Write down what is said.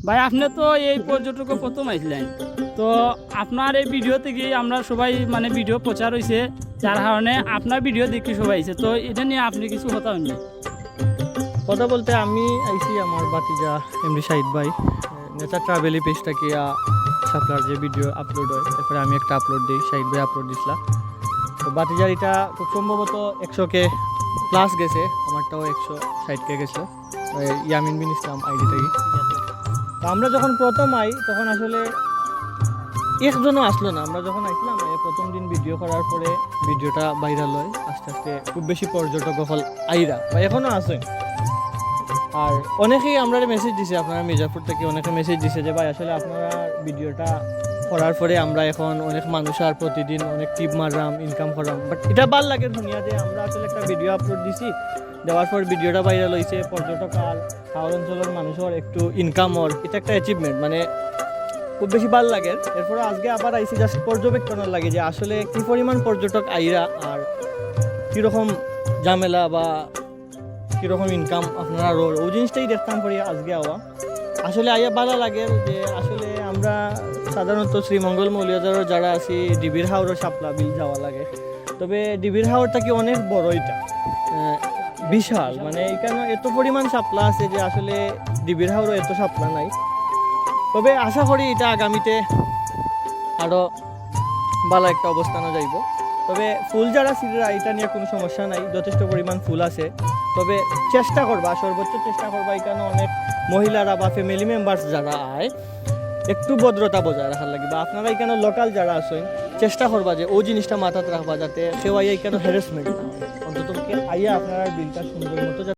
ভাই আপনি তো এই পর্যটক প্রথম আইছিলেন, তো আপনার এই ভিডিও থেকে আমরা সবাই মানে ভিডিও প্রচার হয়েছে, যার কারণে আপনার ভিডিও দেখি সবাই আইছে, তো এটা নিয়ে আপনি কিছু কথা হয়নি? কথা বলতে আমি আইছি আমার বাতিজা এমডি শাহিদ ভাই নেচার ট্রাভেলি পেজটাকে সাপলার যে ভিডিও আপলোড হয় তারপরে আমি একটা আপলোড দিই, শাহিদ ভাই আপলোড দিছিলাম। তো বাতিজার এটা খুব সম্ভবত 100K প্লাস গেছে, আমারটাও 160K গেছিলো, ইয়ামিন বিন ইসলাম আইডিটাই। তো আমরা যখন প্রথম আই তখন আসলে একজনও আসলো না। আমরা যখন আইছিলাম প্রথম দিন ভিডিও করার পরে ভিডিওটা ভাইরাল হয়, আস্তে আস্তে খুব বেশি পর্যটক হল আইরা বা এখনও আছে। আর অনেকেই আমরা মেসেজ দিছে, আপনারা মির্জাপুর থেকে অনেকে মেসেজ দিছে যে ভাই আসলে আপনারা ভিডিওটা করার পরে আমরা এখন অনেক মানুষ আর প্রতিদিন অনেক টিপ মারলাম, ইনকাম করলাম। বাট এটা ভাল লাগে শুনিয়া যে আমরা আসলে একটা ভিডিও আপলোড দিছি, দেওয়ার পর ভিডিওটা ভাইরাল হয়েছে, পর্যটক আর শহর অঞ্চলের মানুষের একটু ইনকাম ওর, এটা একটা অ্যাচিভমেন্ট, মানে খুব বেশি ভাল লাগে। এরপরে আজকে আবার আইসি জাস্ট পর্যবেক্ষণের লাগে যে আসলে কী পরিমাণ পর্যটক আইরা আর কীরকম ঝামেলা বা কীরকম ইনকাম আপনারা ওই জিনিসটাই দেখতাম পারি আজকে আওয়া। আসলে আইয়া ভালো লাগে যে আসলে আমরা সাধারণত শ্রীমঙ্গল মৌলিয়াজারও যারা আছি ডিবির হাওড়ও শাপলা বিল যাওয়া লাগে, তবে ডিবির হাওড়টা কি অনেক বড়, এটা বিশাল, মানে এখানে এত পরিমাণ শাপলা আছে যে আসলে ডিবির হাওড়ও এত শাপলা নাই। তবে আশা করি এটা আগামীতে আরও ভালো একটা অবস্থানও যাইব। তবে ফুল যারা সিরা এটা নিয়ে কোনো সমস্যা নাই, যথেষ্ট পরিমাণ ফুল আছে। তবে চেষ্টা করবা, সর্বোচ্চ চেষ্টা করবা এখানে অনেক মহিলারা বা ফ্যামিলি মেম্বার্স যারা আয় একটু ভদ্রতা বজায় রাখার লাগে, বা আপনারা এখানে লোকাল যারা আছেন চেষ্টা করবা যে ওই জিনিসটা মাথাতে রাখবা যাতে কেউ আইয়া এখানে হ্যারাসমেন্ট না হয়, অন্তত আইয়া আপনারা বিলটা সুন্দর মতো